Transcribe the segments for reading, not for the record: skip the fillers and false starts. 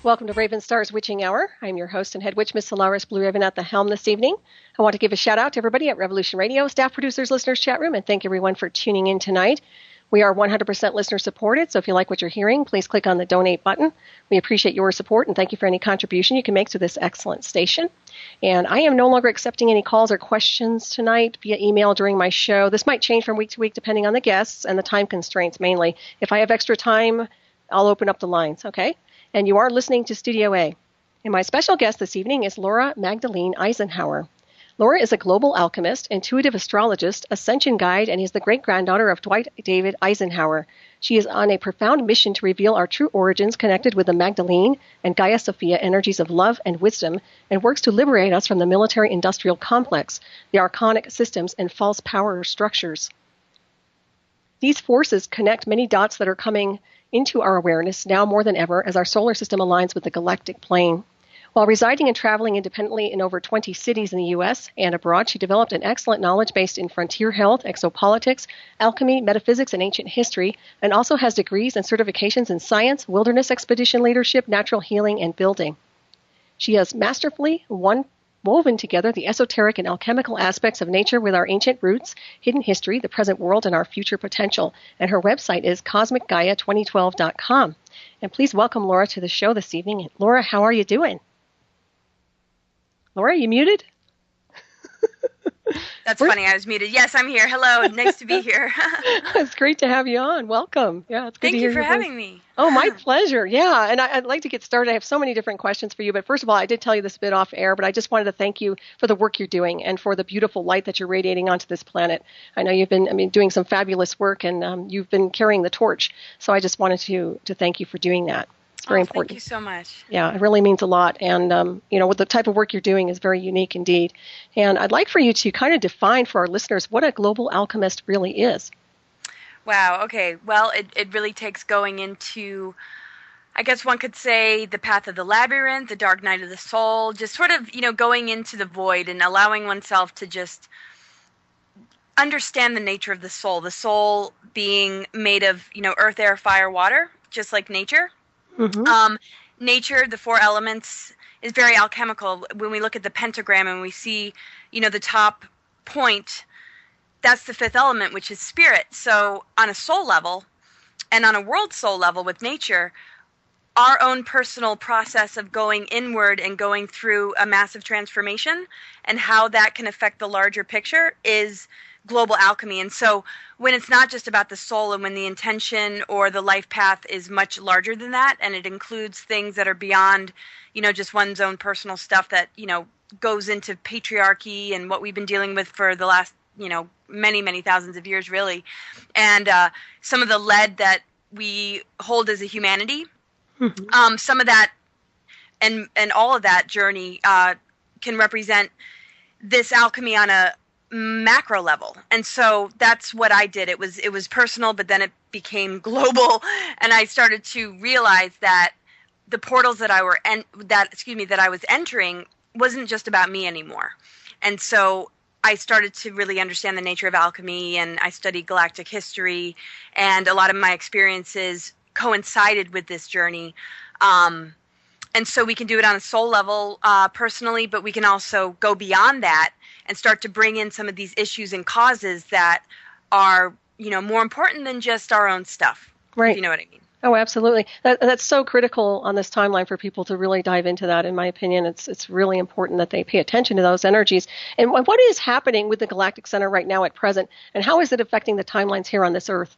Welcome to Ravenstar's Witching Hour. I'm your host and head witch, Miss Solaris, BlueRaven at the helm this evening. I want to give a shout out to everybody at Revolution Radio, staff, producers, listeners, chat room, and thank everyone for tuning in tonight. We are 100% listener supported, so if you like what you're hearing, please click on the donate button. We appreciate your support and thank you for any contribution you can make to this excellent station. And I am no longer accepting any calls or questions tonight via email during my show. This might change from week to week depending on the guests and the time constraints mainly. If I have extra time, I'll open up the lines, okay? And you are listening to Studio A. And my special guest this evening is Laura Magdalene Eisenhower. Laura is a global alchemist, intuitive astrologist, ascension guide, and is the great-granddaughter of Dwight David Eisenhower. She is on a profound mission to reveal our true origins connected with the Magdalene and Gaia-Sophia energies of love and wisdom, and works to liberate us from the military-industrial complex, the Archonic systems, and false power structures. These forces connect many dots that are coming into our awareness now more than ever as our solar system aligns with the galactic plane. While residing and traveling independently in over 20 cities in the U.S. and abroad, she developed an excellent knowledge based in frontier health, exopolitics, alchemy, metaphysics, and ancient history, and also has degrees and certifications in science, wilderness expedition leadership, natural healing, and building. She has masterfully woven together the esoteric and alchemical aspects of nature with our ancient roots, hidden history, the present world, and our future potential. And her website is cosmicgaia2012.com. And please welcome Laura to the show this evening. Laura, how are you doing? Laura, you muted? That's funny. I was muted. Yes, I'm here. Hello. Nice to be here. It's great to have you on. Welcome. Yeah, it's good Thank to hear you for having me. Oh, my pleasure. Yeah, and I'd like to get started. I have so many different questions for you. But first of all, I did tell you this a bit off air, but I just wanted to thank you for the work you're doing and for the beautiful light that you're radiating onto this planet. I know you've been, doing some fabulous work, and you've been carrying the torch. So I just wanted to thank you for doing that. It's very important. Thank you so much. Yeah, it really means a lot. And, what the type of work you're doing is very unique indeed. And I'd like for you to kind of define for our listeners what a global alchemist really is. Wow. Okay. Well, it really takes going into, I guess one could say, the path of the labyrinth, the dark night of the soul, just sort of, going into the void and allowing oneself to just understand the nature of the soul being made of, earth, air, fire, water, just like nature. Mm-hmm. Nature, the four elements, is very alchemical. When we look at the pentagram and we see, the top point, that's the fifth element, which is spirit. So on a soul level and on a world soul level with nature, our own personal process of going inward and going through a massive transformation and how that can affect the larger picture is global alchemy. And so when it's not just about the soul and when the intention or the life path is much larger than that, and it includes things that are beyond, just one's own personal stuff that, goes into patriarchy and what we've been dealing with for the last, many, many thousands of years, really. And some of the lead that we hold as a humanity, mm-hmm. Some of that and all of that journey can represent this alchemy on a macro level. And so that's what I did. It was personal, but then it became global, and I started to realize that the portals that I was entering wasn't just about me anymore. And so I started to really understand the nature of alchemy, and I studied galactic history, and a lot of my experiences coincided with this journey. And so we can do it on a soul level personally, but we can also go beyond that and start to bring in some of these issues and causes that are, more important than just our own stuff. Right. If you know what I mean. Oh, absolutely. That's so critical on this timeline for people to really dive into that. In my opinion, it's really important that they pay attention to those energies. And what is happening with the Galactic Center right now at present, and how is it affecting the timelines here on this Earth?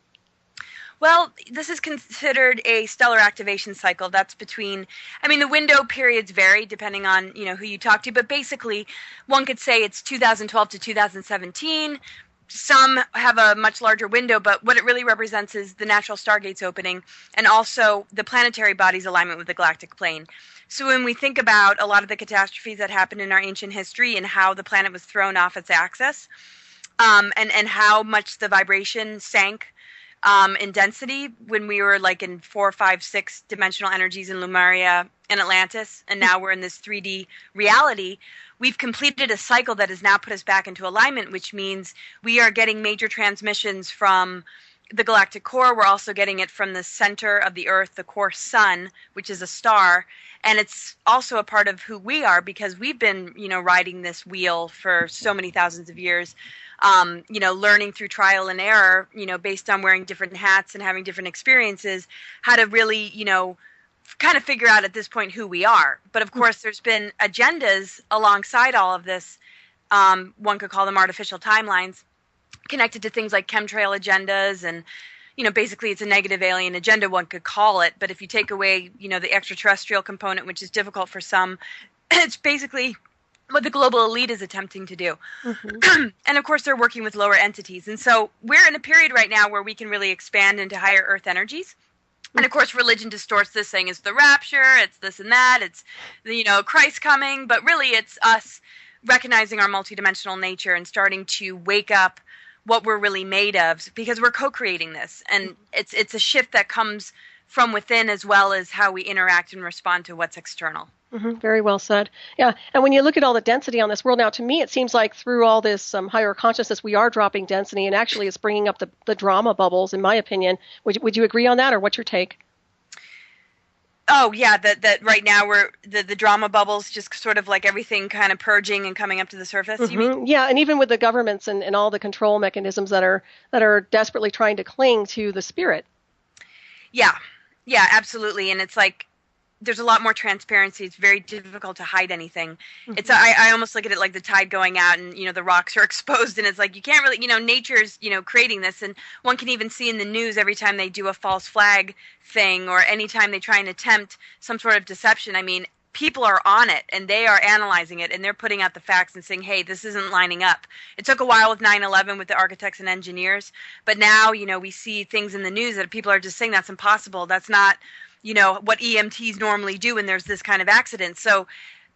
Well, this is considered a stellar activation cycle. That's between, the window periods vary depending on, who you talk to, but basically one could say it's 2012 to 2017. Some have a much larger window, but what it really represents is the natural stargates opening and also the planetary body's alignment with the galactic plane. So when we think about a lot of the catastrophes that happened in our ancient history and how the planet was thrown off its axis, and how much the vibration sank in density when we were like in 4, 5, 6 dimensional energies in Lemuria and Atlantis, and now we're in this 3D reality, we've completed a cycle that has now put us back into alignment, which means we are getting major transmissions from the galactic core. We're also getting it from the center of the Earth, the core sun, which is a star. And it's also a part of who we are, because we've been, riding this wheel for so many thousands of years, learning through trial and error, based on wearing different hats and having different experiences, how to really, kind of figure out at this point who we are. But of course, there's been agendas alongside all of this. One could call them artificial timelines, connected to things like chemtrail agendas, and basically it's a negative alien agenda, one could call it. But if you take away the extraterrestrial component, which is difficult for some, it's basically what the global elite is attempting to do. And of course, they're working with lower entities. And so we're in a period right now where we can really expand into higher earth energies. And of course, religion distorts this, saying it's the rapture, it's this and that, it's Christ coming. But really, it's us recognizing our multidimensional nature and starting to wake up what we're really made of, because we're co-creating this. And it's a shift that comes from within, as well as how we interact and respond to what's external. Very well said. Yeah. And when you look at all the density on this world now, to me, it seems like through all this higher consciousness, we are dropping density, and actually it's bringing up the drama bubbles, in my opinion. Would you agree on that, or what's your take? Oh, yeah, that right now we're the drama bubbles, just sort of like everything kind of purging and coming up to the surface, you mean? Yeah, and even with the governments and all the control mechanisms that are desperately trying to cling to the spirit. Yeah, absolutely. And it's like there's a lot more transparency. It's very difficult to hide anything. It's I almost look at it like the tide going out, and the rocks are exposed, and it's like you can't really, nature's creating this. And one can even see in the news every time they do a false flag thing, or anytime they try and attempt some sort of deception. I mean, people are on it, and they are analyzing it, and they're putting out the facts and saying, hey, this isn't lining up. It took a while with 9/11 with the architects and engineers, but now we see things in the news that people are just saying that's impossible. That's not what EMTs normally do when there's this kind of accident. So,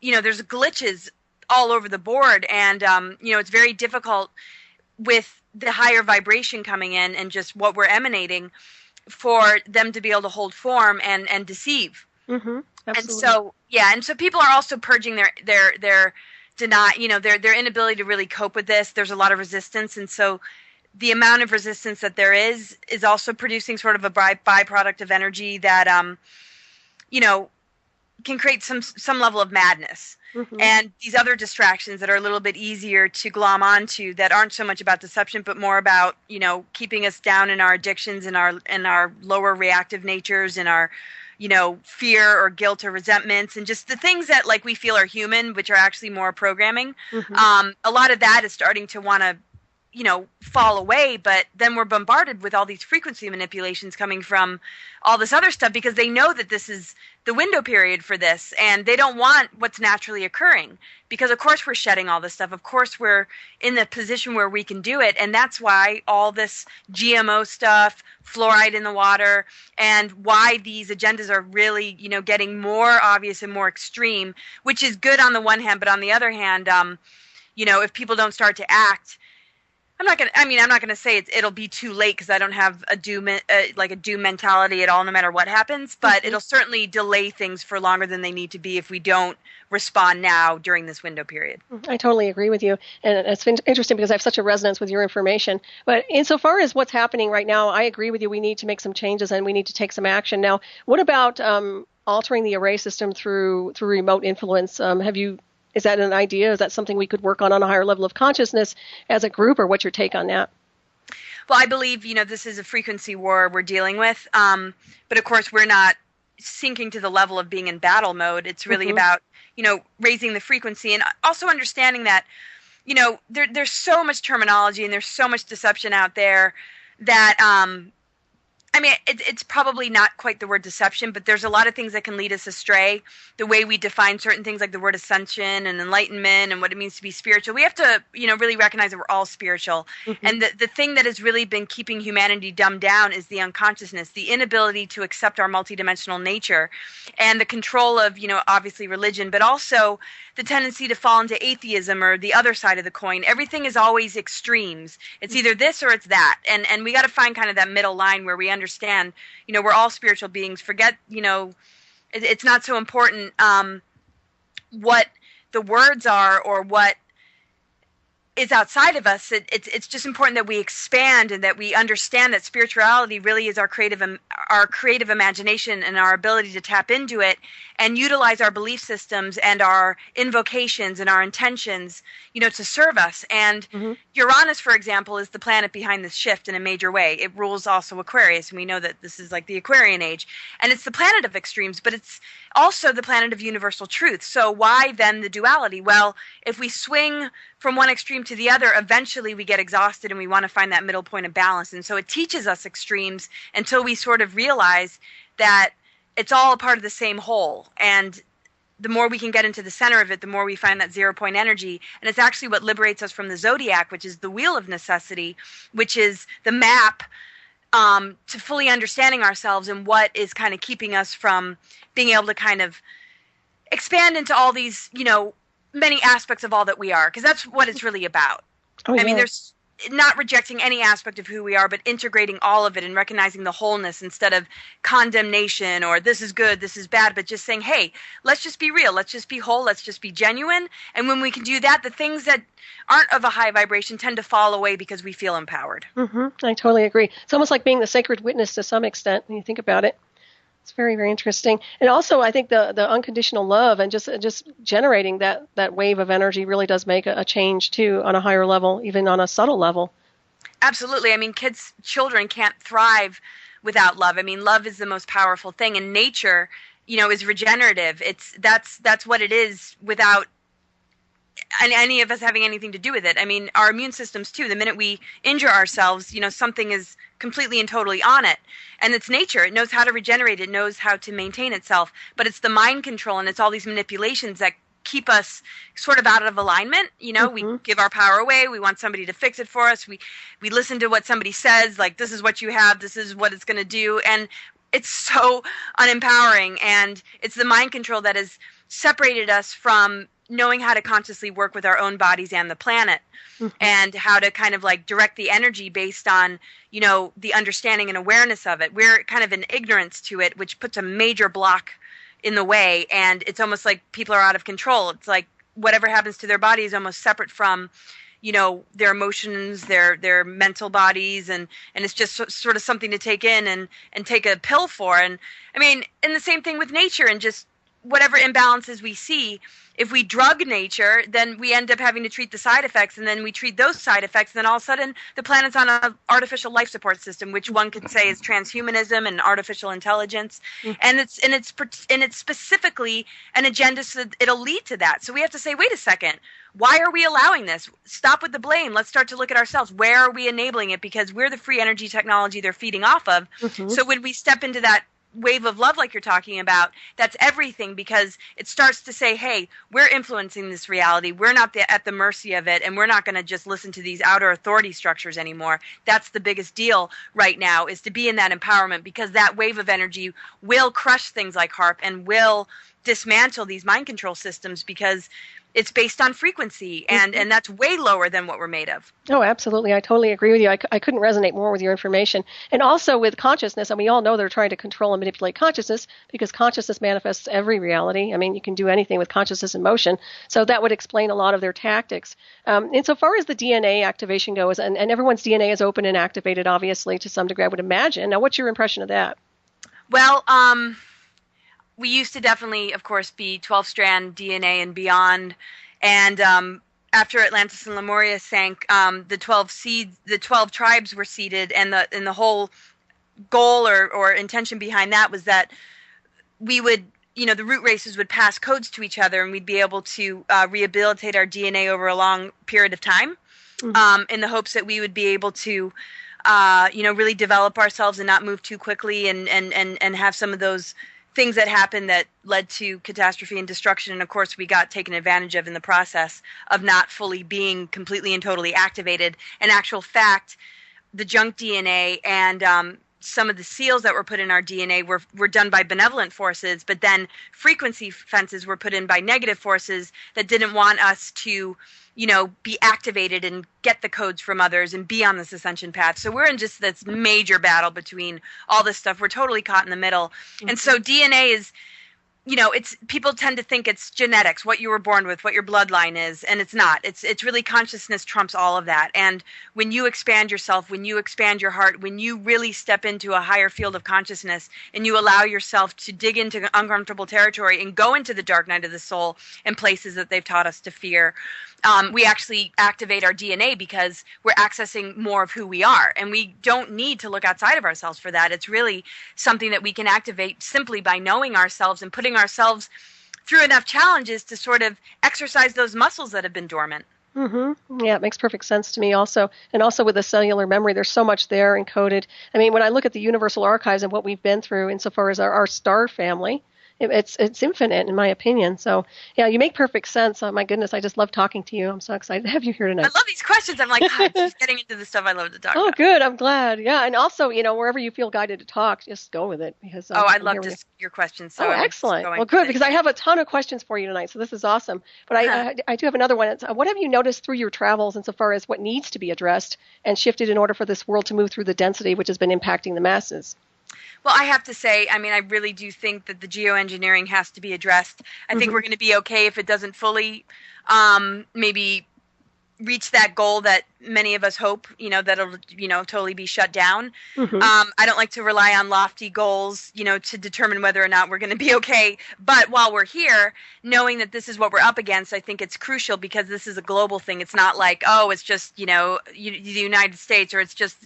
there's glitches all over the board. And, it's very difficult with the higher vibration coming in and just what we're emanating for them to be able to hold form and deceive. Absolutely. And so people are also purging their their inability to really cope with this. There's a lot of resistance. And so the amount of resistance that there is also producing sort of a byproduct of energy that, can create some level of madness. And these other distractions that are a little bit easier to glom onto, that aren't so much about deception, but more about, keeping us down in our addictions and our lower reactive natures, and our, fear or guilt or resentments, and just the things that like we feel are human, which are actually more programming. A lot of that is starting to want to fall away, but then we're bombarded with all these frequency manipulations coming from all this other stuff, because they know that this is the window period for this, and they don't want what's naturally occurring, because of course we're shedding all this stuff. Of course we're in the position where we can do it, and that's why all this GMO stuff, fluoride in the water, and why these agendas are really, getting more obvious and more extreme, which is good on the one hand, but on the other hand, if people don't start to act, I'm not gonna say it'll be too late, because I don't have a doom mentality at all, no matter what happens. But it'll certainly delay things for longer than they need to be if we don't respond now during this window period. I totally agree with you, and it's been interesting because I have such a resonance with your information. But insofar as what's happening right now, I agree with you. We need to make some changes, and we need to take some action. Now, what about altering the array system through remote influence? Is that an idea? Is that something we could work on a higher level of consciousness as a group, or what's your take on that? Well, I believe, this is a frequency war we're dealing with. But of course, we're not sinking to the level of being in battle mode. It's really about, raising the frequency, and also understanding that, there's so much terminology and there's so much deception out there that, it's probably not quite the word deception, but there's a lot of things that can lead us astray. The way we define certain things, like the word ascension and enlightenment and what it means to be spiritual, we have to, really recognize that we're all spiritual. And the thing that has really been keeping humanity dumbed down is the unconsciousness, the inability to accept our multidimensional nature, and the control of, obviously religion, but also the tendency to fall into atheism or the other side of the coin. Everything is always extremes. It's either this or it's that. And we got to find kind of that middle line where we understand, we're all spiritual beings. Forget, it's not so important what the words are or what is outside of us. It's just important that we expand and that we understand that spirituality really is our creative imagination and our ability to tap into it and utilize our belief systems and our invocations and our intentions, to serve us. And Uranus, for example, is the planet behind this shift in a major way. It rules also Aquarius, and we know that this is like the Aquarian age. And it's the planet of extremes, but it's also the planet of universal truth. So why then the duality? Well, if we swing from one extreme to the other, eventually we get exhausted and we want to find that middle point of balance. And so it teaches us extremes until we sort of realize that it's all a part of the same whole. And the more we can get into the center of it, the more we find that 0 point energy. And it's actually what liberates us from the zodiac, which is the wheel of necessity, which is the map to fully understanding ourselves and what is kind of keeping us from being able to kind of expand into all these, many aspects of all that we are, because that's what it's really about. Oh, yeah. I mean, there's not rejecting any aspect of who we are, but integrating all of it and recognizing the wholeness instead of condemnation or this is good, this is bad, but just saying, hey, let's just be real, let's just be whole, let's just be genuine. And when we can do that, the things that aren't of a high vibration tend to fall away because we feel empowered. I totally agree. It's almost like being the sacred witness to some extent when you think about it. It's very, very interesting. And also, I think the unconditional love and just generating that wave of energy really does make a change, too, on a higher level, even on a subtle level. Absolutely. I mean, children can't thrive without love. I mean, love is the most powerful thing. And nature, is regenerative. That's what it is without any of us having anything to do with it. I mean, our immune systems, too. The minute we injure ourselves, something is completely and totally on it. And it's nature. It knows how to regenerate. It knows how to maintain itself. But it's the mind control and it's all these manipulations that keep us sort of out of alignment. We give our power away. We want somebody to fix it for us. We listen to what somebody says, like, this is what you have. This is what it's going to do. And it's so unempowering. And it's the mind control that has separated us from knowing how to consciously work with our own bodies and the planet and how to kind of like direct the energy based on, the understanding and awareness of it. We're kind of in ignorance to it, which puts a major block in the way. And it's almost like people are out of control. It's like whatever happens to their body is almost separate from, their emotions, their mental bodies. And it's just sort of something to take in and take a pill for. And I mean, and the same thing with nature and just whatever imbalances we see. If we drug nature, then we end up having to treat the side effects, and then we treat those side effects, and then all of a sudden the planet's on an artificial life support system, which one could say is transhumanism and artificial intelligence, and it's specifically an agenda, so that it'll lead to that. So we have to say, wait a second, why are we allowing this? Stop with the blame. Let's start to look at ourselves. Where are we enabling it? Because we're the free energy technology they're feeding off of. So when we step into that wave of love like you're talking about, that's everything, because it starts to say, hey, we're influencing this reality. We're not at the mercy of it, and we're not going to just listen to these outer authority structures anymore. That's the biggest deal right now, is to be in that empowerment, because that wave of energy will crush things like HARP and will dismantle these mind control systems, because it's based on frequency, and that's way lower than what we're made of. Oh, absolutely. I totally agree with you. I couldn't resonate more with your information. And also with consciousness, and we all know they're trying to control and manipulate consciousness, because consciousness manifests every reality. I mean, you can do anything with consciousness in motion. So that would explain a lot of their tactics. Insofar as the DNA activation goes, and everyone's DNA is open and activated, obviously, to some degree, I would imagine. Now, what's your impression of that? Well, we used to definitely, of course, be 12-strand DNA and beyond. And after Atlantis and Lemuria sank, the 12 tribes were seeded, and the whole goal or intention behind that was that we would, the root races would pass codes to each other, and we'd be able to rehabilitate our DNA over a long period of time, in the hopes that we would be able to, really develop ourselves and not move too quickly, and have some of those things that happened that led to catastrophe and destruction. And of course, we got taken advantage of in the process of not fully being completely and totally activated. In actual fact, the junk DNA and some of the seals that were put in our DNA were done by benevolent forces, but then frequency fences were put in by negative forces that didn't want us to, be activated and get the codes from others and be on this ascension path. So we're in just this major battle between all this stuff. We're totally caught in the middle. And so DNA it's people tend to think it's genetics, what you were born with, what your bloodline is, and it's not. It's really consciousness trumps all of that. And when you expand yourself, when you expand your heart, when you really step into a higher field of consciousness and you allow yourself to dig into uncomfortable territory and go into the dark night of the soul and places that they've taught us to fear, we actually activate our DNA because we're accessing more of who we are. And we don't need to look outside of ourselves for that. It's really something that we can activate simply by knowing ourselves and putting ourselves through enough challenges to sort of exercise those muscles that have been dormant. Mm-hmm. Yeah, it makes perfect sense to me also. And also with the cellular memory, there's so much there encoded. I mean, when I look at the universal archives and what we've been through insofar as our star family, it's infinite in my opinion. So yeah, you make perfect sense. Oh my goodness, I just love talking to you. I'm so excited to have you here tonight. I love these questions. I'm like, God, she's getting into the stuff I love to talk about. Oh, good. I'm glad. Yeah, and also, wherever you feel guided to talk, just go with it because. I love your questions. So excellent. Well, good because I have a ton of questions for you tonight. So this is awesome. But I do have another one. What have you noticed through your travels insofar as what needs to be addressed and shifted in order for this world to move through the density which has been impacting the masses? Well, I have to say, I mean, I really do think that the geoengineering has to be addressed. I think we're going to be okay if it doesn't fully maybe reach that goal that many of us hope, that'll, totally be shut down. I don't like to rely on lofty goals, to determine whether or not we're going to be okay. But while we're here, knowing that this is what we're up against, I think it's crucial because this is a global thing. It's not like, it's just, the United States or it's just,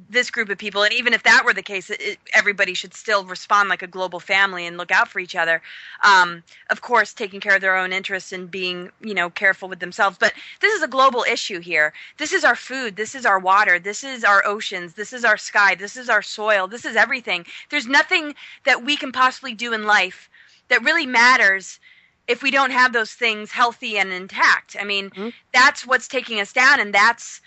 this group of people. And even if that were the case, everybody should still respond like a global family and look out for each other. Of course, taking care of their own interests and being, careful with themselves. But this is a global issue here. This is our food. This is our water. This is our oceans. This is our sky. This is our soil. This is everything. There's nothing that we can possibly do in life that really matters if we don't have those things healthy and intact. I mean, that's what's taking us down, and that's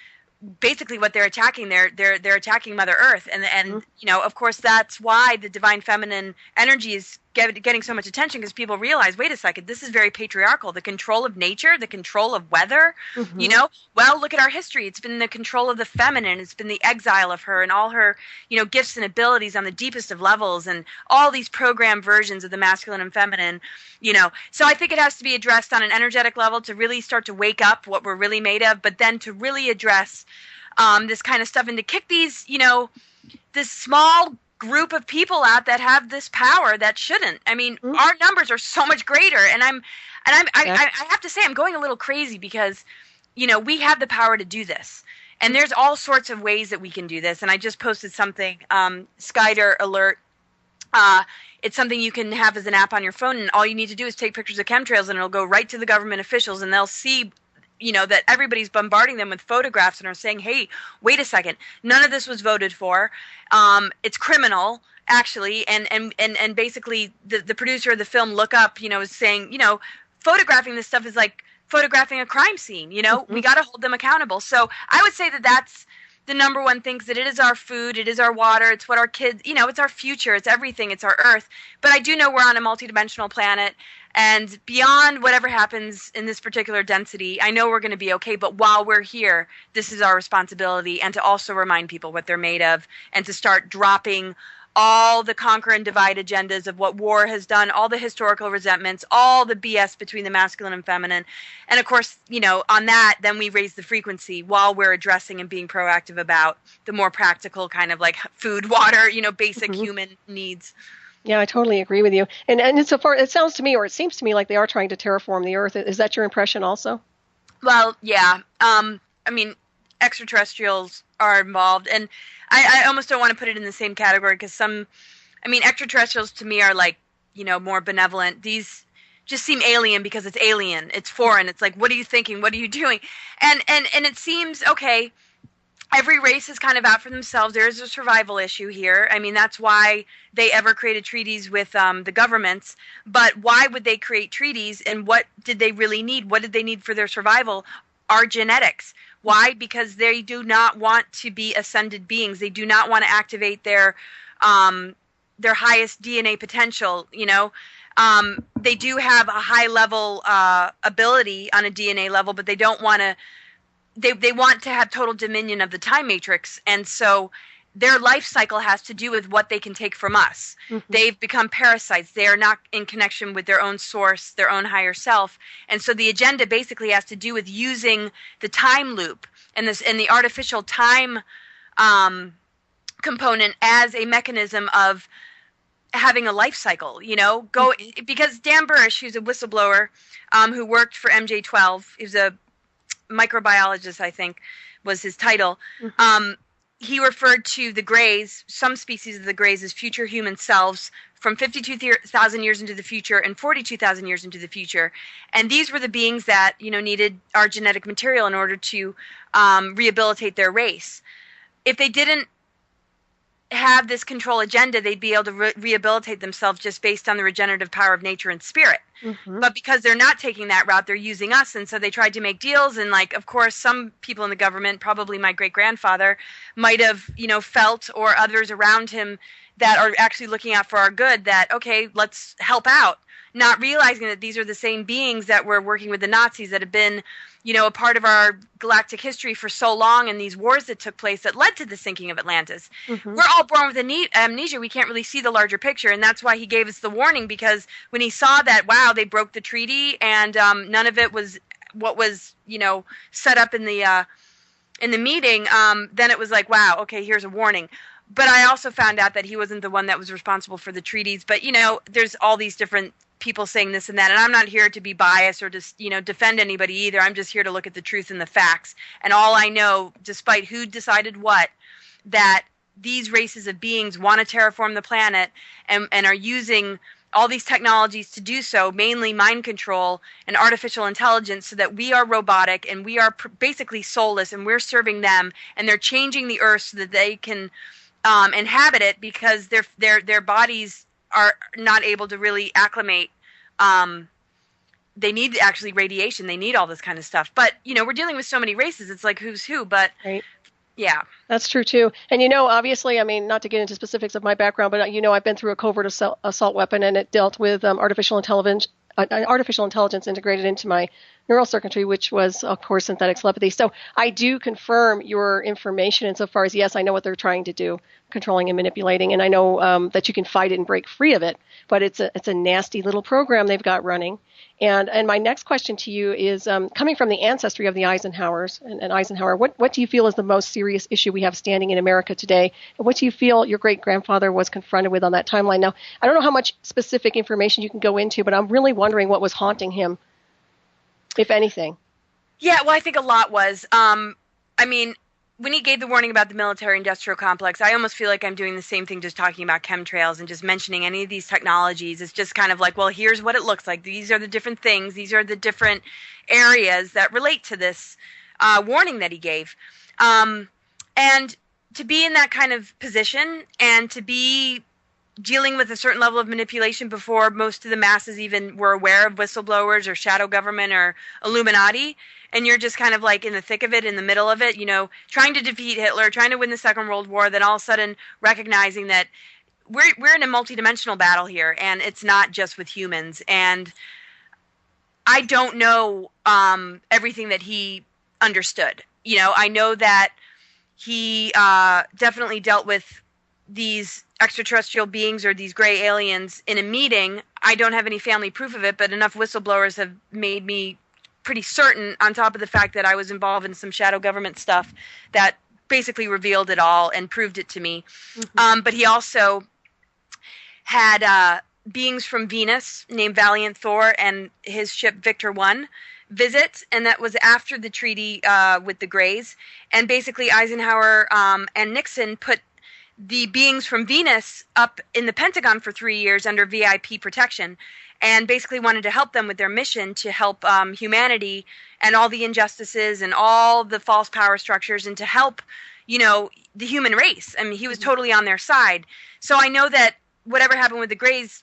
basically what they're attacking. They're attacking Mother Earth, and of course that's why the divine feminine energy is getting so much attention because people realize, wait a second, this is very patriarchal. The control of nature, the control of weather. Well, look at our history. It's been the control of the feminine. It's been the exile of her and all her gifts and abilities on the deepest of levels, and all these programmed versions of the masculine and feminine. So I think it has to be addressed on an energetic level to really start to wake up what we're really made of, but then to really address this kind of stuff and to kick these, this small group of people out that have this power that shouldn't. I mean, our numbers are so much greater, and I have to say I'm going a little crazy because, we have the power to do this. And there's all sorts of ways that we can do this. And I just posted something, Skyder Alert. It's something you can have as an app on your phone, and all you need to do is take pictures of chemtrails, and it'll go right to the government officials, and they'll see, that everybody's bombarding them with photographs and are saying, hey, wait a second, none of this was voted for. It's criminal, actually. And basically the producer of the film, Look Up, is saying, photographing this stuff is like photographing a crime scene. We got to hold them accountable. So I would say that that's the number one thing, that it is our food, it is our water, it's what our kids, it's our future, it's everything, it's our earth. But I do know we're on a multidimensional planet, and beyond whatever happens in this particular density, I know we're going to be okay. But while we're here, this is our responsibility, and to also remind people what they're made of, and to start dropping all the conquer and divide agendas of what war has done, all the historical resentments, all the BS between the masculine and feminine. And of course, on that, then we raise the frequency while we're addressing and being proactive about the more practical kind of like food, water, basic human needs. Yeah, I totally agree with you. And so far, it sounds to me, or it seems to me like they are trying to terraform the Earth. Is that your impression also? Well, yeah. I mean, extraterrestrials are involved, and I almost don't want to put it in the same category because extraterrestrials to me are like, more benevolent. These just seem alien because it's alien. It's foreign. It's like, what are you thinking? What are you doing? And it seems, okay, every race is kind of out for themselves. There is a survival issue here. I mean, that's why they ever created treaties with the governments. But why would they create treaties, and what did they really need? What did they need for their survival? Our genetics. Why? Because they do not want to be ascended beings. They do not want to activate their highest DNA potential. They do have a high level ability on a DNA level, but they don't want to. They want to have total dominion of the time matrix, and so their life cycle has to do with what they can take from us. Mm-hmm. They've become parasites. They are not in connection with their own source, their own higher self. And so the agenda basically has to do with using the time loop and the artificial time component as a mechanism of having a life cycle, because Dan Burrish, who's a whistleblower who worked for MJ12, he was a microbiologist, I think was his title. Mm-hmm. He referred to the Greys, some species of the Greys, as future human selves from 52,000 years into the future and 42,000 years into the future. And these were the beings that, needed our genetic material in order to rehabilitate their race. If they didn't have this control agenda, they'd be able to rehabilitate themselves just based on the regenerative power of nature and spirit. Mm-hmm. But because they're not taking that route, they're using us. And so they tried to make deals. And of course, some people in the government, probably my great-grandfather, might have, felt, or others around him that are actually looking out for our good, that, okay, let's help out. Not realizing that these are the same beings that were working with the Nazis, that have been, a part of our galactic history for so long, and these wars that took place that led to the sinking of Atlantis. Mm-hmm. We're all born with amnesia. We can't really see the larger picture, and that's why he gave us the warning, because when he saw that, wow, they broke the treaty, and none of it was what was, set up in the meeting, then it was like, wow, okay, here's a warning. But I also found out that he wasn't the one that was responsible for the treaties. But, there's all these different people saying this and that. And I'm not here to be biased or to, defend anybody either. I'm just here to look at the truth and the facts. And all I know, despite who decided what, that these races of beings want to terraform the planet and are using all these technologies to do so, mainly mind control and artificial intelligence, so that we are robotic and we are basically soulless, and we're serving them, and they're changing the earth so that they can inhabit it, because their bodies are not able to really acclimate. They need actually radiation. They need all this kind of stuff. But, we're dealing with so many races. It's like who's who. But, right. Yeah. That's true, too. And, obviously, not to get into specifics of my background, but, I've been through a covert assault weapon, and it dealt with artificial intelligence integrated into my neural circuitry, which was, of course, synthetic telepathy. So I do confirm your information insofar as, yes, I know what they're trying to do, controlling and manipulating, and I know that you can fight it and break free of it. But it's a nasty little program they've got running. And my next question to you is, coming from the ancestry of the Eisenhowers and Eisenhower, what do you feel is the most serious issue we have standing in America today? And what do you feel your great-grandfather was confronted with on that timeline? Now, I don't know how much specific information you can go into, but I'm really wondering what was haunting him, if anything. Yeah, well, I think a lot was. When he gave the warning about the military-industrial complex, I almost feel like I'm doing the same thing, just talking about chemtrails and just mentioning any of these technologies. It's just kind of like, well, here's what it looks like. These are the different things. These are the different areas that relate to this warning that he gave. And to be in that kind of position and to be dealing with a certain level of manipulation before most of the masses even were aware of whistleblowers or shadow government or Illuminati, and you're just kind of like in the thick of it, in the middle of it, trying to defeat Hitler, trying to win the Second World War, then all of a sudden recognizing that we're in a multidimensional battle here, and it's not just with humans. And I don't know everything that he understood. I know that he definitely dealt with these extraterrestrial beings or these gray aliens in a meeting. I don't have any family proof of it, but enough whistleblowers have made me pretty certain, on top of the fact that I was involved in some shadow government stuff, that basically revealed it all and proved it to me. Mm-hmm. But he also had beings from Venus named Valiant Thor and his ship Victor 1 visit, and that was after the treaty with the Greys. And basically Eisenhower and Nixon put the beings from Venus up in the Pentagon for 3 years under VIP protection, and basically wanted to help them with their mission to help humanity and all the injustices and all the false power structures, and to help, the human race. He was totally on their side. So I know that whatever happened with the Greys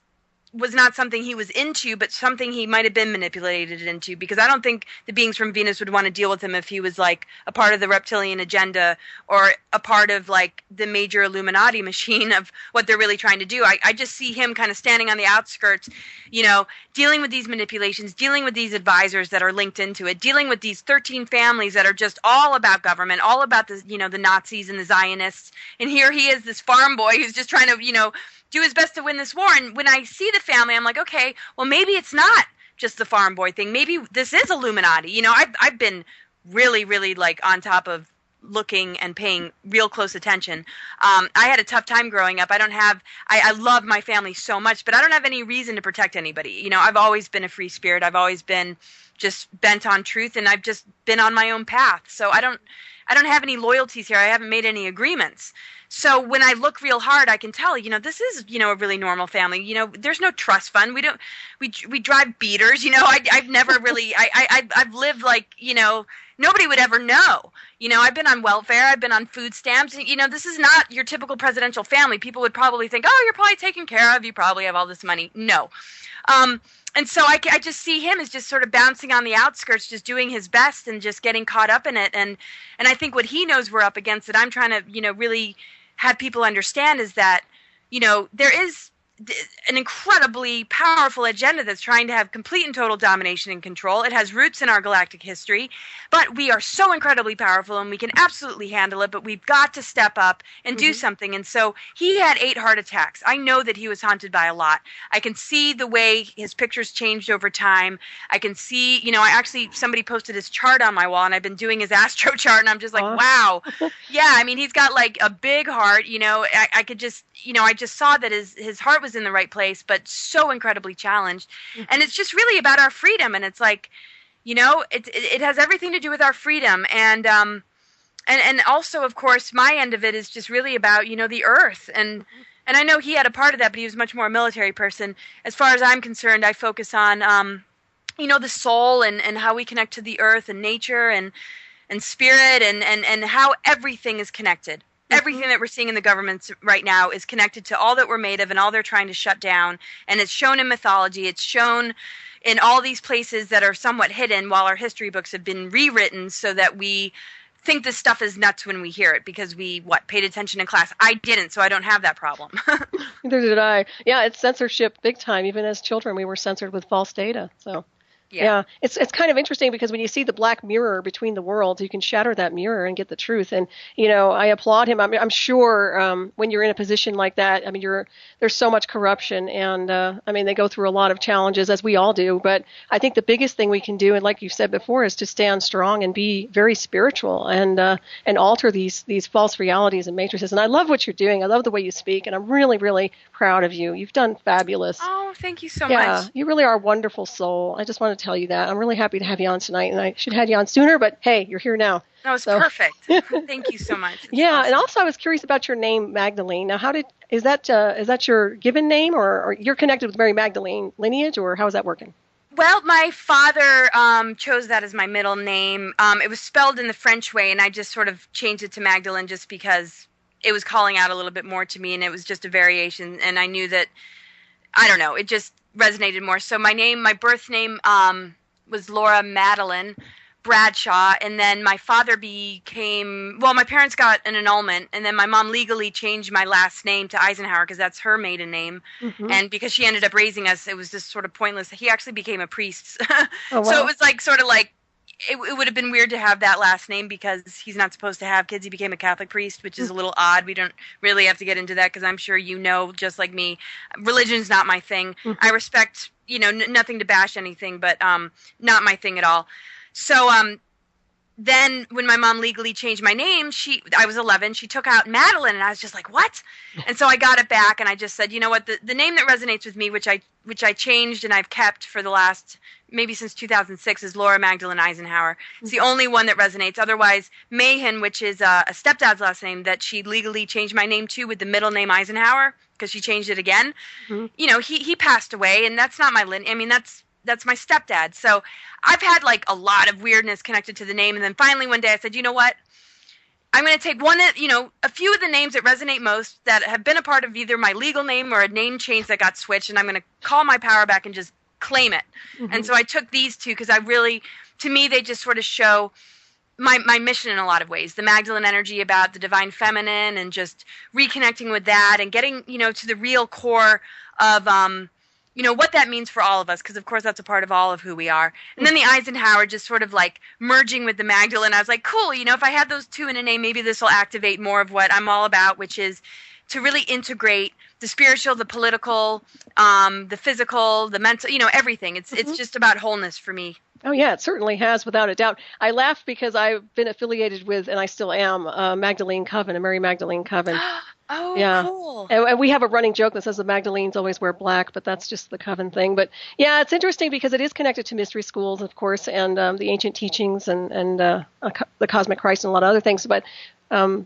was not something he was into, but something he might have been manipulated into, because I don't think the beings from Venus would want to deal with him if he was like a part of the reptilian agenda or a part of like the major Illuminati machine of what they're really trying to do. I just see him kind of standing on the outskirts, you know, dealing with these manipulations, dealing with these advisors that are linked into it, dealing with these 13 families that are just all about government, all about the, you know, the Nazis and the Zionists. And here he is, this farm boy who's just trying to, you know, do his best to win this war. And when I see the family, I'm like, okay, well, maybe it's not just the farm boy thing. Maybe this is Illuminati. You know, I've been really, really like on top of looking and paying real close attention. I had a tough time growing up. I love my family so much, but I don't have any reason to protect anybody. You know, I've always been a free spirit. I've always been just bent on truth, and I've just been on my own path. So I don't have any loyalties here. I haven't made any agreements. So when I look real hard, I can tell, you know, this is, you know, a really normal family. You know, there's no trust fund. We drive beaters. You know, I've never really, I've lived like, you know, nobody would ever know. You know, I've been on welfare. I've been on food stamps. You know, this is not your typical presidential family. People would probably think, oh, you're probably taken care of. You probably have all this money. No. And so I just see him as just sort of bouncing on the outskirts, just doing his best and just getting caught up in it. And I think what he knows we're up against, that I'm trying to, you know, really have people understand, is that, you know, there is an incredibly powerful agenda that's trying to have complete and total domination and control. It has roots in our galactic history, but we are so incredibly powerful and we can absolutely handle it, but we've got to step up and do something. And so he had 8 heart attacks. I know that he was haunted by a lot. I can see the way his pictures changed over time. I can see, you know, somebody posted his chart on my wall, and I've been doing his astro chart, and I'm just like, wow. Yeah, I mean, he's got like a big heart, you know. I could just, you know, I just saw that his heart was in the right place, but so incredibly challenged. And it's just really about our freedom. And it's like, you know, it has everything to do with our freedom. And also, of course, my end of it is just really about, you know, the earth. And I know he had a part of that, but he was much more a military person. As far as I'm concerned, I focus on, you know, the soul and how we connect to the earth and nature and spirit and how everything is connected. Everything that we're seeing in the governments right now is connected to all that we're made of and all they're trying to shut down. And it's shown in mythology. It's shown in all these places that are somewhat hidden, while our history books have been rewritten so that we think this stuff is nuts when we hear it because we, paid attention in class. I didn't, so I don't have that problem. Neither did I. Yeah, it's censorship big time. Even as children, we were censored with false data. So. Yeah, it's kind of interesting because when you see the black mirror between the worlds, you can shatter that mirror and get the truth. And you know, I applaud him. I'm sure when you're in a position like that, I mean, there's so much corruption, and I mean, they go through a lot of challenges, as we all do. But I think the biggest thing we can do, and like you said before, is to stand strong and be very spiritual and alter these false realities and matrices. And I love what you're doing. I love the way you speak, and I'm really, really proud of you. You've done fabulous. Oh, thank you so much. Yeah, you really are a wonderful soul. I just want to tell you that. I'm really happy to have you on tonight, and I should have had you on sooner, but hey, you're here now. That was perfect. Thank you so much. It's awesome. And also I was curious about your name, Magdalene. Now, is that your given name, or you're connected with Mary Magdalene lineage, or how is that working? Well, my father chose that as my middle name. It was spelled in the French way, and I just sort of changed it to Magdalene just because it was calling out a little bit more to me, and it was just a variation, and I knew that, I don't know, it just resonated more. So my birth name was Laura Madeline Bradshaw, and then my father my parents got an annulment, and then my mom legally changed my last name to Eisenhower because that's her maiden name, and because she ended up raising us, it was just sort of pointless. He actually became a priest. Oh, wow. So it was like sort of like, it would have been weird to have that last name because he's not supposed to have kids. He became a Catholic priest, which is a little odd. We don't really have to get into that because I'm sure you know, just like me, religion's not my thing. I respect, you know, nothing to bash anything, but not my thing at all. So then when my mom legally changed my name, I was 11, she took out Madeline, and I was just like, what? And so I got it back, and I just said, you know what, the name that resonates with me, which I changed and I've kept for the last, maybe since 2006, is Laura Magdalene Eisenhower. It's the only one that resonates. Otherwise, Mahan, which is a stepdad's last name that she legally changed my name to with the middle name Eisenhower, because she changed it again. You know, he passed away, and that's not my lineage. I mean, that's my stepdad. So I've had like a lot of weirdness connected to the name. And then finally one day I said, you know what? I'm going to take a few of the names that resonate most that have been a part of either my legal name or a name change that got switched, and I'm going to call my power back and just claim it. Mm-hmm. And so I took these two because to me, they just sort of show my mission in a lot of ways. The Magdalene energy about the divine feminine and just reconnecting with that and getting, to the real core of, what that means for all of us, because of course that's a part of all of who we are. And then the Eisenhower just sort of like merging with the Magdalene. I was like, cool, if I had those two in a name, maybe this will activate more of what I'm all about, which is to really integrate the spiritual, the political, the physical, the mental, everything. It's just about wholeness for me. Oh, yeah, it certainly has, without a doubt. I laugh because I've been affiliated with, and I still am, Magdalene Coven, a Mary Magdalene Coven. Oh, yeah. Cool. And we have a running joke that says the Magdalenes always wear black, but that's just the Coven thing. But, yeah, it's interesting because it is connected to mystery schools, of course, and the ancient teachings and the cosmic Christ and a lot of other things. But,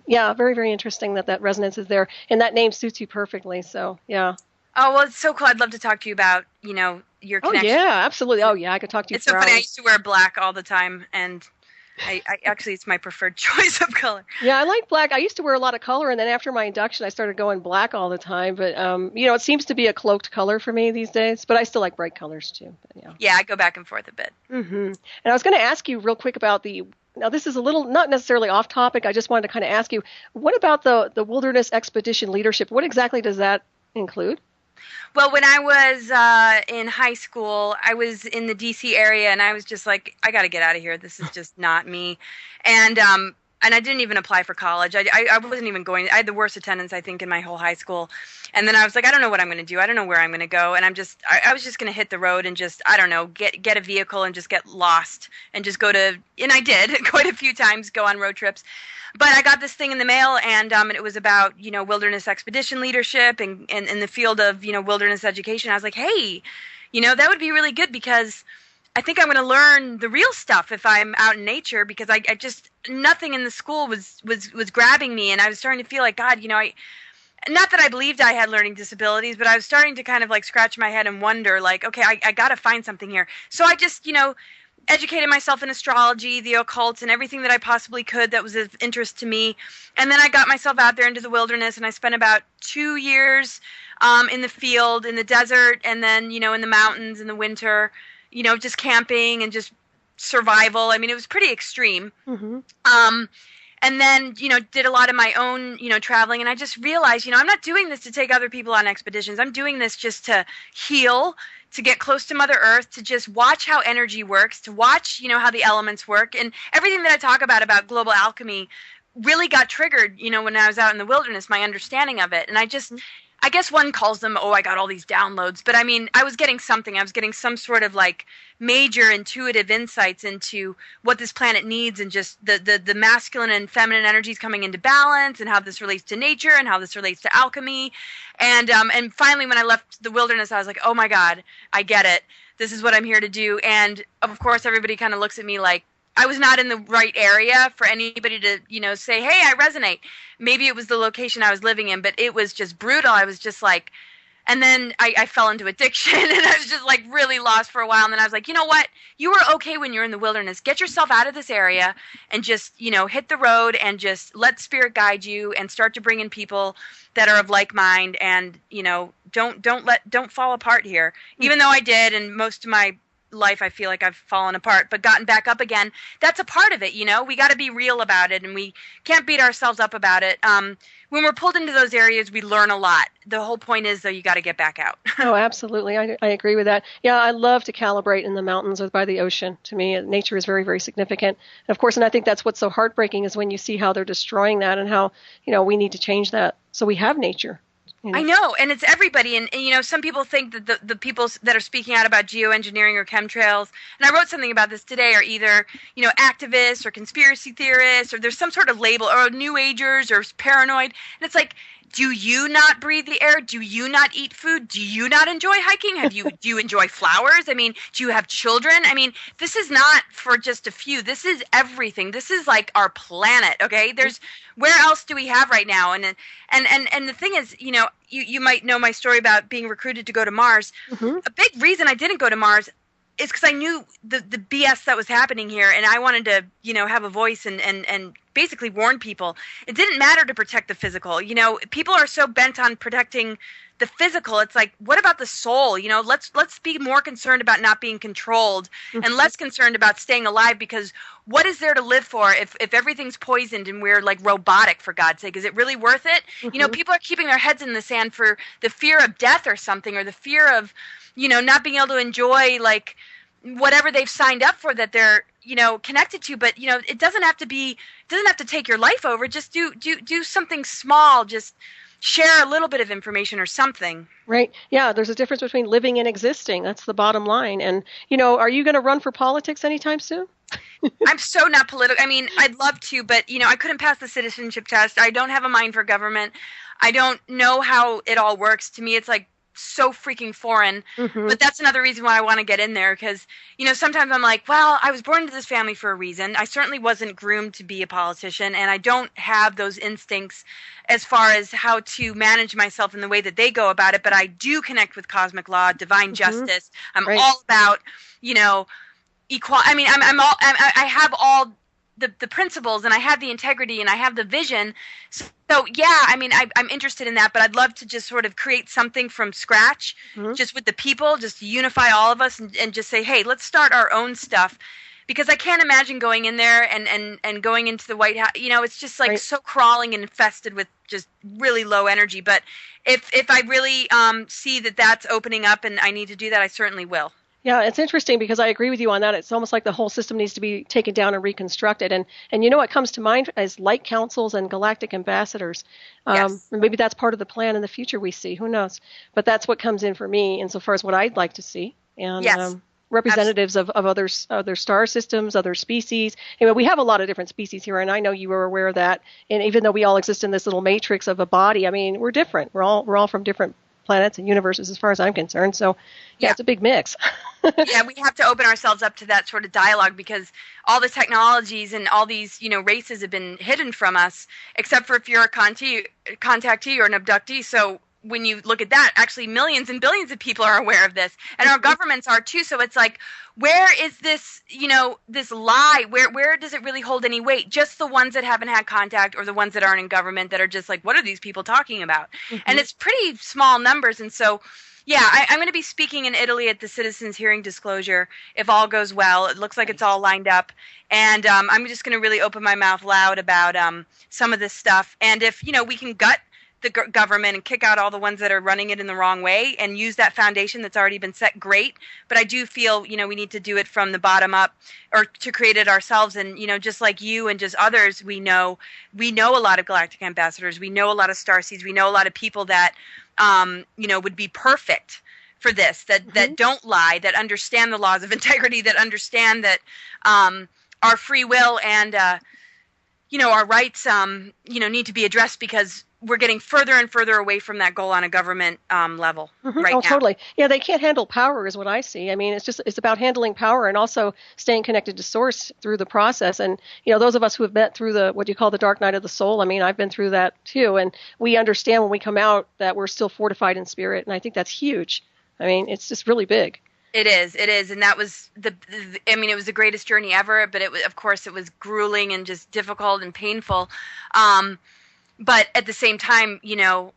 yeah, very, very interesting that resonance is there. And that name suits you perfectly, so, yeah. Oh, well, it's so cool. I'd love to talk to you about, your connection. Oh, yeah, absolutely. Oh, yeah, I could talk to you for hours. It's so funny. I used to wear black all the time, and I actually, it's my preferred choice of color. Yeah, I like black. I used to wear a lot of color, and then after my induction, I started going black all the time. But, it seems to be a cloaked color for me these days. But I still like bright colors, too. But, yeah. Yeah, I go back and forth a bit. Mm-hmm. And I was going to ask you real quick about now, this is a little, not necessarily off topic. I just wanted to kind of ask you, what about the wilderness expedition leadership? What exactly does that include? Well, when I was in high school, I was in the D.C. area, and I was just like, I got to get out of here. This is just not me. And I didn't even apply for college. I wasn't even going. I had the worst attendance, I think, in my whole high school. And then I was like, I don't know what I'm going to do. I don't know where I'm going to go. And I was just going to hit the road and just, I don't know, get a vehicle and just get lost and just go to, and I did quite a few times, go on road trips. But I got this thing in the mail, and it was about, wilderness expedition leadership and in the field of, wilderness education. I was like, hey, that would be really good because I think I'm going to learn the real stuff if I'm out in nature, because I just, nothing in the school was grabbing me, and I was starting to feel like, God, not that I believed I had learning disabilities, but I was starting to kind of like scratch my head and wonder, like, okay, I got to find something here. So I just, educated myself in astrology, the occult, and everything that I possibly could that was of interest to me. And then I got myself out there into the wilderness, and I spent about 2 years in the field, in the desert, and then, in the mountains in the winter, just camping and just survival. I mean, it was pretty extreme. Mm-hmm. And then, did a lot of my own, traveling. And I just realized, I'm not doing this to take other people on expeditions. I'm doing this just to heal, to get close to Mother Earth, to just watch how energy works, to watch, how the elements work. And everything that I talk about global alchemy really got triggered, when I was out in the wilderness, my understanding of it. And I guess one calls them, I got all these downloads. But I mean, I was getting something. I was getting some sort of like major intuitive insights into what this planet needs, and just the masculine and feminine energies coming into balance, and how this relates to nature and how this relates to alchemy. And finally, when I left the wilderness, I was like, oh my God, I get it. This is what I'm here to do. And of course, everybody kind of looks at me like I was not in the right area for anybody to, say, hey, I resonate. Maybe it was the location I was living in, but it was just brutal. I was just like, and then I fell into addiction, and I was just like really lost for a while. And then I was like, you know what? You were okay when you're in the wilderness. Get yourself out of this area and just, hit the road and just let spirit guide you and start to bring in people that are of like mind, and, don't fall apart here. Even though I did, and most of my life I feel like I've fallen apart, but gotten back up again. That's a part of it, we got to be real about it, and we can't beat ourselves up about it. When we're pulled into those areas, we learn a lot. The whole point is, though, you got to get back out. Oh, absolutely. I agree with that. Yeah, I love to calibrate in the mountains or by the ocean. To me, nature is very, very significant. And of course, and I think that's what's so heartbreaking is when you see how they're destroying that, and how, we need to change that. So we have nature. I know, and it's everybody, and some people think that the people that are speaking out about geoengineering or chemtrails, and I wrote something about this today, are either, activists or conspiracy theorists, or there's some sort of label, or New Agers or paranoid, and it's like, do you not breathe the air? Do you not eat food? Do you not enjoy hiking? Do you enjoy flowers? I mean, do you have children? I mean, this is not for just a few. This is everything. This is like our planet, okay? Where else do we have right now? And the thing is, you might know my story about being recruited to go to Mars. Mm-hmm. A big reason I didn't go to Mars is because I knew the BS that was happening here, and I wanted to, have a voice and basically warned people it didn't matter to protect the physical. You know, people are so bent on protecting the physical. It's like, what about the soul? You know, let's be more concerned about not being controlled and less concerned about staying alive, because what is there to live for if everything's poisoned and we're like robotic, for God's sake? Is it really worth it? You know, people are keeping their heads in the sand for the fear of death or something, or the fear of, you know, not being able to enjoy like whatever they've signed up for that they're, you know, connected to. But, you know, it doesn't have to take your life over. Just do something small. Just share a little bit of information or something. Right. Yeah, there's a difference between living and existing. That's the bottom line. And, you know, are you going to run for politics anytime soon? I'm so not political. I mean, I'd love to, but, you know, I couldn't pass the citizenship test. I don't have a mind for government. I don't know how it all works. To me, it's like so freaking foreign. But that's another reason why I want to get in there, because, you know, sometimes I'm like, well, I was born into this family for a reason. I certainly wasn't groomed to be a politician, and I don't have those instincts as far as how to manage myself in the way that they go about it. But I do connect with cosmic law, divine justice. I'm all about, you know, equal. I mean, I have all the principles, and I have the integrity, and I have the vision. So yeah, I mean, I'm interested in that, but I'd love to just sort of create something from scratch, just with the people, just to unify all of us and just say, hey, let's start our own stuff. Because I can't imagine going in there and going into the White House. You know, it's just like so crawling and infested with just really low energy. But if I really see that that's opening up and I need to do that, I certainly will. Yeah, it's interesting because I agree with you on that. It's almost like the whole system needs to be taken down and reconstructed. And you know what comes to mind is light councils and galactic ambassadors. Yes. Maybe that's part of the plan in the future we see. Who knows? But that's what comes in for me insofar as what I'd like to see. And yes. Representatives of other star systems, other species. Anyway, we have a lot of different species here, and I know you were aware of that. And even though we all exist in this little matrix of a body, I mean, we're different. We're all from different planets and universes as far as I'm concerned. So yeah, it's a big mix. Yeah, we have to open ourselves up to that sort of dialogue, because all the technologies and all these, you know, races have been hidden from us, except for if you're a contactee or an abductee. So when you look at that, actually millions and billions of people are aware of this, and our governments are too. So it's like, where is this, you know, this lie? Where does it really hold any weight? Just the ones that haven't had contact, or the ones that aren't in government that are just like, what are these people talking about? And it's pretty small numbers. And so, yeah, I'm going to be speaking in Italy at the Citizens Hearing Disclosure if all goes well. It looks like it's all lined up. And I'm just going to really open my mouth loud about some of this stuff. And if, you know, we can gut the government and kick out all the ones that are running it in the wrong way and use that foundation that's already been set, great. But I do feel, you know, we need to do it from the bottom up, or to create it ourselves. And, you know, just like you and just others, we know a lot of galactic ambassadors. We know a lot of starseeds. We know a lot of people that, you know, would be perfect for this, that don't lie, that understand the laws of integrity, that understand that our free will and, you know, our rights, you know, need to be addressed, because we're getting further and further away from that goal on a government level right now. Totally. Yeah, they can't handle power is what I see. I mean, it's about handling power and also staying connected to source through the process. And, you know, those of us who have met through what you call the dark night of the soul, I mean, I've been through that too. And we understand when we come out that we're still fortified in spirit. And I think that's huge. I mean, it's just really big. It is. And that was I mean, it was the greatest journey ever, but of course it was grueling and just difficult and painful. But at the same time, you know,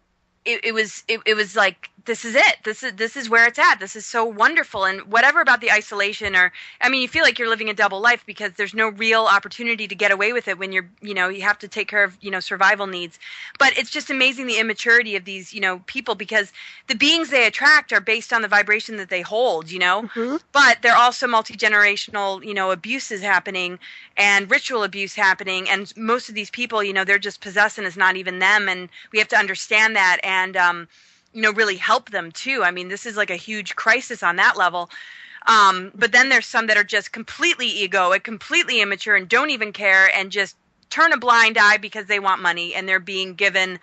it was like, this is it. This is where it's at. This is so wonderful. And whatever about the isolation, or, I mean, you feel like you're living a double life, because there's no real opportunity to get away with it when you're, you know, you have to take care of, you know, survival needs. But it's just amazing the immaturity of these, you know, people, because the beings they attract are based on the vibration that they hold, you know, but they're also multi-generational, you know, abuses happening and ritual abuse happening. And most of these people, you know, they're just possessed, and it's not even them. And we have to understand that. And, you know, really help them too. I mean, this is like a huge crisis on that level. But then there's some that are just completely egoic, completely immature, and don't even care, and just turn a blind eye because they want money, and they're being given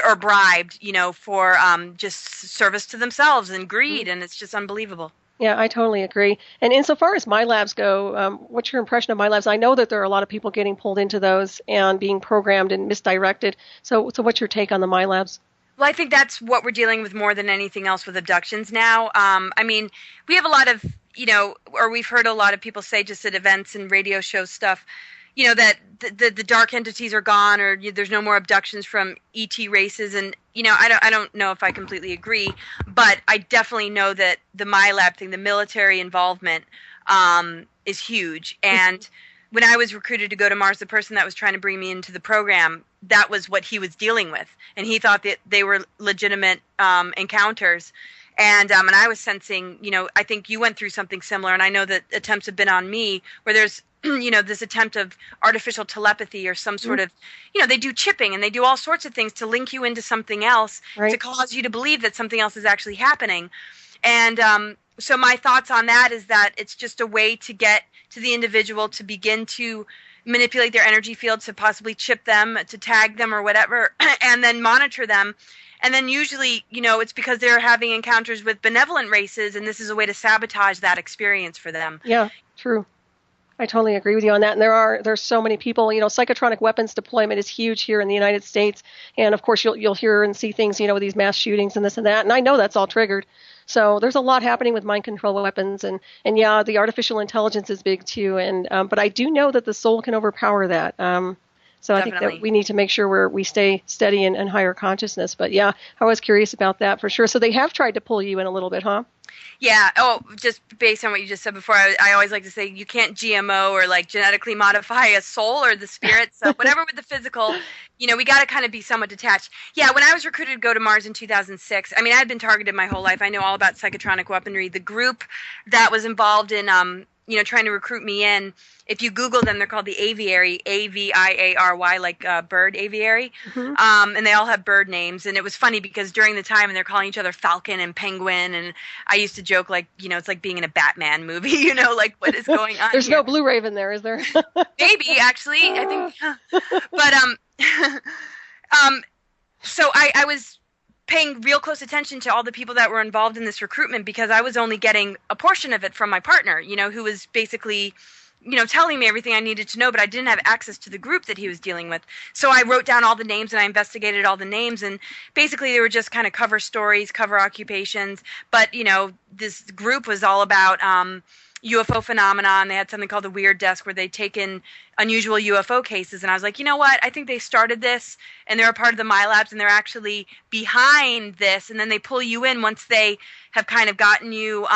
or bribed, you know, for just service to themselves and greed. And it's just unbelievable. Yeah, I totally agree. And insofar as my labs go, what's your impression of my labs? I know that there are a lot of people getting pulled into those and being programmed and misdirected. So what's your take on the my labs? Well, I think that's what we're dealing with more than anything else with abductions now. I mean, we have a lot of, you know, or we've heard a lot of people say just at events and radio show stuff, that the dark entities are gone, or there's no more abductions from ET races, and I don't know if I completely agree, but I definitely know that the MyLab thing, the military involvement, is huge. And when I was recruited to go to Mars, the person that was trying to bring me into the program, that was what he was dealing with, and he thought that they were legitimate encounters. And I was sensing, I think you went through something similar, and I know that attempts have been on me where there's this attempt of artificial telepathy or some sort of, they do chipping and they do all sorts of things to link you into something else, right, to cause you to believe that something else is actually happening. And so my thoughts on that is that it's just a way to get to the individual to begin to manipulate their energy field, to possibly chip them, to tag them or whatever, and then monitor them. And then usually, it's because they're having encounters with benevolent races, and this is a way to sabotage that experience for them. Yeah, true. I totally agree with you on that. And there's so many people, psychotronic weapons deployment is huge here in the United States. And of course, you'll hear and see things, with these mass shootings and this and that. And I know that's all triggered. So there's a lot happening with mind control weapons. And yeah, the artificial intelligence is big too. And but I do know that the soul can overpower that. So I think that we need to make sure we stay steady and higher consciousness. But yeah, I was curious about that for sure. So they have tried to pull you in a little bit, huh? Yeah. Oh, just based on what you just said before, I always like to say you can't GMO or genetically modify a soul or the spirit. So whatever with the physical, we got to kind of be somewhat detached. Yeah. When I was recruited to go to Mars in 2006, I had been targeted my whole life. I know all about psychotronic weaponry. The group that was involved in, trying to recruit me in, if you Google them, they're called the Aviary, Aviary, like bird aviary. Mm-hmm. And they all have bird names. And it was funny because during the time, and they're calling each other Falcon and Penguin. And I used to joke it's like being in a Batman movie, what is going on There's here? no BlueRaven there, is there? Maybe, actually. I think. But, so I was paying real close attention to all the people that were involved in this recruitment because I was only getting a portion of it from my partner, who was basically, telling me everything I needed to know, but I didn't have access to the group that he was dealing with. So I wrote down all the names and I investigated all the names, and basically they were just kind of cover stories, cover occupations. But, this group was all about UFO phenomenon. They had something called the Weird Desk where they'd taken unusual UFO cases. And I was like, you know what? I think they started this and they're a part of the MyLabs and they're actually behind this. And then they pull you in once they have kind of gotten you,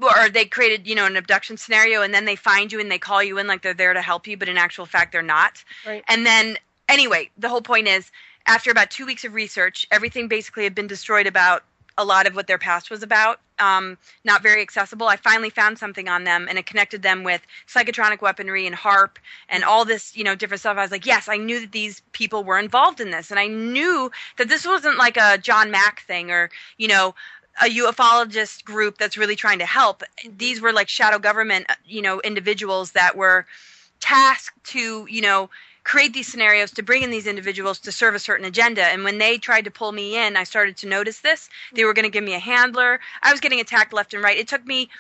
or they created, an abduction scenario, and then they find you and they call you in like they're there to help you, but in actual fact, they're not. Right. And then anyway, the whole point is after about 2 weeks of research, everything basically had been destroyed about a lot of what their past was about, not very accessible. I finally found something on them, and it connected them with psychotronic weaponry and HARP and all this, different stuff. I was like, yes, I knew that these people were involved in this, and I knew that this wasn't like a John Mack thing or, a ufologist group that's really trying to help. These were like shadow government, individuals that were tasked to, create these scenarios to bring in these individuals to serve a certain agenda. And when they tried to pull me in, I started to notice this. They were going to give me a handler. I was getting attacked left and right. It took me,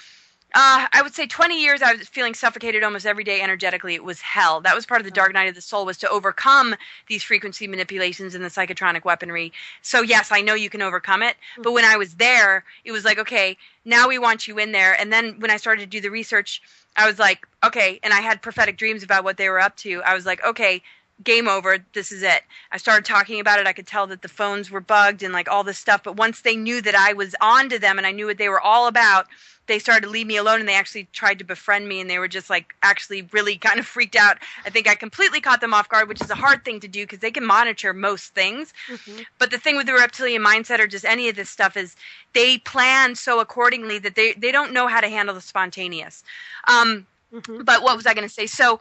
I would say 20 years. I was feeling suffocated almost every day energetically. It was hell. That was part of the dark night of the soul, was to overcome these frequency manipulations and the psychotronic weaponry. So yes, I know you can overcome it. But when I was there, it was like, okay, now we want you in there. And then when I started to do the research, I was like, okay, and I had prophetic dreams about what they were up to. I was like, okay, game over. This is it. I started talking about it. I could tell that the phones were bugged and all this stuff. But once they knew that I was on to them and I knew what they were all about, they started to leave me alone, and they actually tried to befriend me, and they were just actually really kind of freaked out. I think I completely caught them off guard, which is a hard thing to do because they can monitor most things. Mm-hmm. But the thing with the reptilian mindset or just any of this stuff is they plan so accordingly that they don't know how to handle the spontaneous. Mm-hmm. But what was I going to say? So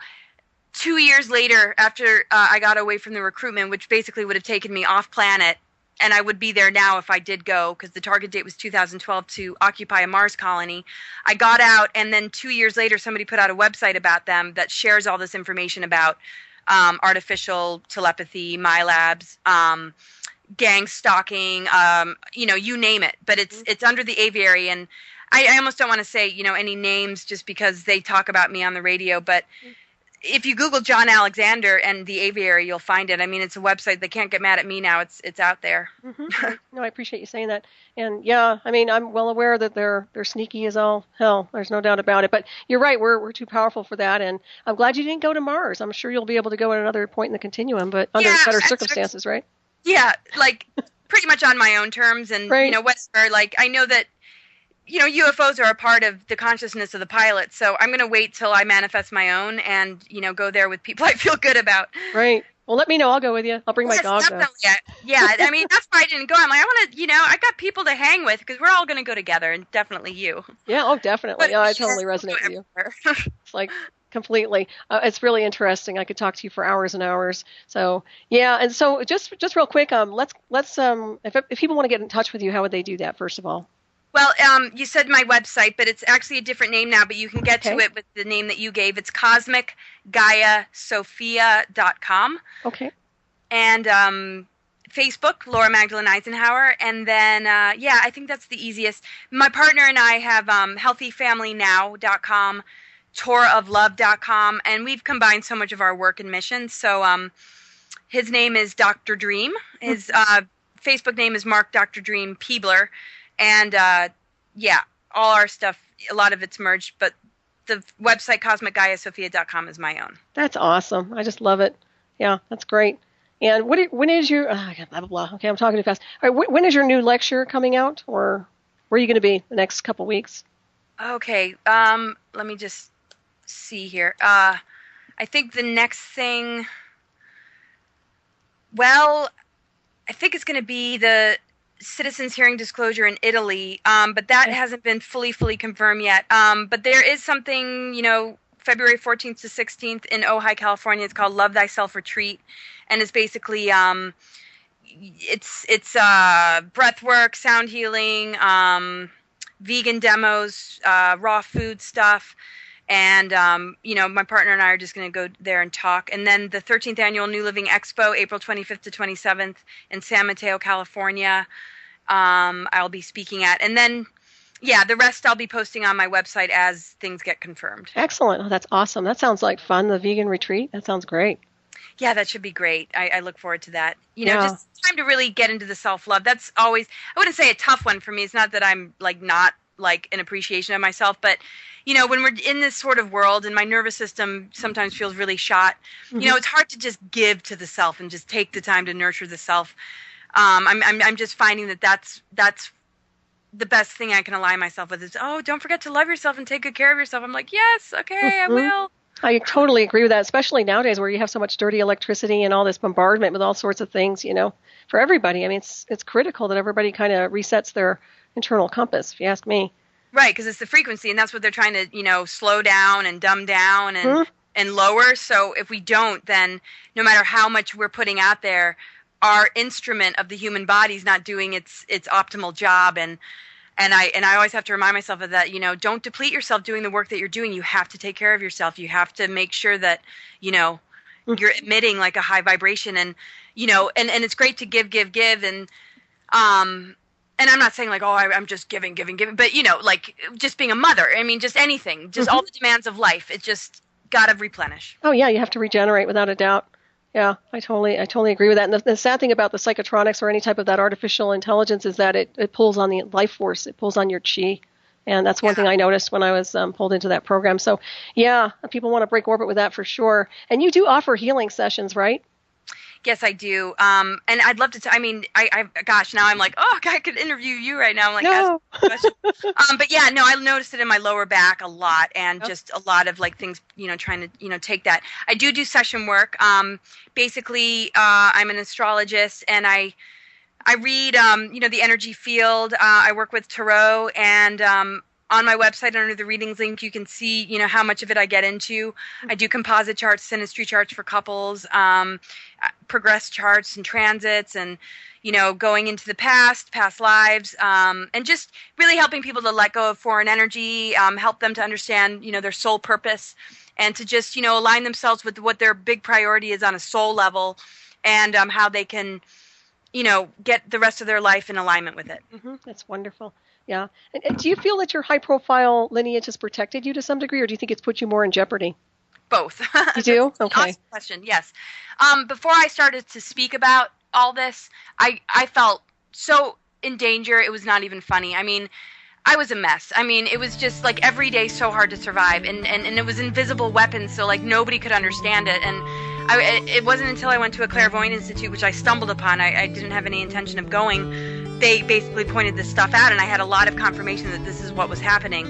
2 years later, after I got away from the recruitment, which basically would have taken me off planet, and I would be there now if I did go, because the target date was 2012 to occupy a Mars colony. I got out, and then 2 years later, somebody put out a website about them that shares all this information about artificial telepathy, MyLabs, gang stalking, you name it. But it's under the Aviary, and I almost don't want to say, any names just because they talk about me on the radio, but if you Google John Alexander and the aviary, you'll find it. I mean, it's a website. They can't get mad at me now. It's out there. Mm-hmm. No, I appreciate you saying that. And yeah, I mean, I'm well aware that they're sneaky as all hell. There's no doubt about it. But you're right. We're too powerful for that. And I'm glad you didn't go to Mars. I'm sure you'll be able to go at another point in the continuum, but under better circumstances, right? Yeah, like pretty much on my own terms, and right. You know, whatever. Like I know that. You know, UFOs are a part of the consciousness of the pilot, so I'm going to wait till I manifest my own and, you know, go there with people I feel good about. Right. Well, let me know. I'll go with you. I'll bring my dog. Yeah, I mean, that's why I didn't go. I'm like, I want to, you know, I got people to hang with because we're all going to go together, and definitely you. Yeah, oh, definitely. Yeah, I totally resonate with you. It's like completely. It's really interesting. I could talk to you for hours and hours. So, yeah, and so just real quick, let's if people want to get in touch with you, how would they do that, first of all? Well, you said my website, but it's actually a different name now, but you can get to it with the name that you gave. It's cosmic-gaia-sophia.com. Okay. And Facebook, Laura Magdalene Eisenhower. And then, I think that's the easiest. My partner and I have healthyfamilynow.com, touroflove.com, and we've combined so much of our work and mission. So his name is Dr. Dream. His Facebook name is Mark Dr. Dream Peebler. And, all our stuff, a lot of it's merged, but the website, cosmic-gaia-sophia.com, is my own. That's awesome. I just love it. Yeah, that's great. And when is your, blah, blah, blah. Okay, I'm talking too fast. All right, when is your new lecture coming out, or where are you going to be the next couple weeks? Okay, let me just see here. I think the next thing, I think it's going to be the citizens hearing disclosure in Italy, but that hasn't been fully confirmed yet. But there is something, you know, February 14th to 16th in Ojai, California. It's called Love Thyself Retreat, and it's basically it's breath work, sound healing, vegan demos, raw food stuff. And, my partner and I are just going to go there and talk. And then the 13th Annual New Living Expo, April 25th to 27th in San Mateo, California, I'll be speaking at. And then, the rest I'll be posting on my website as things get confirmed. Excellent. Oh, that's awesome. That sounds like fun, the vegan retreat. That sounds great. Yeah, that should be great. I look forward to that. You know, just time to really get into the self-love. That's always, I wouldn't say a tough one for me. It's not that I'm, not, an appreciation of myself, but you know, when we're in this sort of world and my nervous system sometimes feels really shot, you know, it's hard to just give to the self and just take the time to nurture the self. I'm just finding that's the best thing I can align myself with is, don't forget to love yourself and take good care of yourself. I'm like, yes, okay, I will. I totally agree with that, especially nowadays where you have so much dirty electricity and all this bombardment with all sorts of things, you know, for everybody. I mean, it's critical that everybody kind of resets their internal compass, if you ask me. Right, because it's the frequency, and that's what they're trying to, you know, slow down and dumb down and lower. So if we don't, then no matter how much we're putting out there, our instrument of the human body is not doing its optimal job. And I always have to remind myself of that. You know, don't deplete yourself doing the work that you're doing. You have to take care of yourself. You have to make sure that, you know, you're emitting like a high vibration, and you know, and it's great to give, and I'm not saying like, I'm just giving, but you know, like just being a mother. I mean, just anything, just all the demands of life. It just gotta replenish. Oh yeah, you have to regenerate without a doubt. Yeah, I totally agree with that. And the sad thing about the psychotronics or any type of that artificial intelligence is that it pulls on the life force. It pulls on your chi. And that's one thing I noticed when I was pulled into that program. So yeah, people want to break orbit with that for sure. And you do offer healing sessions, right? Yes, I do. And I'd love to. I mean, gosh, now I'm like, I could interview you right now. I'm like, no. But yeah, no, I noticed it in my lower back a lot, and just a lot of like things, you know, trying to, you know, take that. I do session work. Basically, I'm an astrologist, and I read, you know, the energy field. I work with tarot, and on my website under the readings link, you can see, you know, how much of it I get into. I do composite charts, synastry charts for couples, progress charts and transits, and, you know, going into the past lives, and just really helping people to let go of foreign energy, help them to understand, you know, their soul purpose, and to just, you know, align themselves with what their big priority is on a soul level, and how they can, you know, get the rest of their life in alignment with it. That's wonderful. Yeah. And do you feel that your high-profile lineage has protected you to some degree, or do you think it's put you more in jeopardy? Both. You do? Okay. Awesome question. Yes. Before I started to speak about all this, I felt so in danger. It was not even funny. I mean, I was a mess. I mean, it was just like every day so hard to survive, and it was invisible weapons, so like nobody could understand it. And it wasn't until I went to a clairvoyant institute, which I stumbled upon. I didn't have any intention of going. They basically pointed this stuff out, and I had a lot of confirmation that this is what was happening.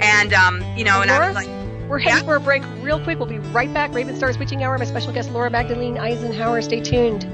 And and I was like, we're heading for a break real quick. We'll be right back. Ravenstar's Witching Hour. My special guest, Laura Magdalene Eisenhower. Stay tuned.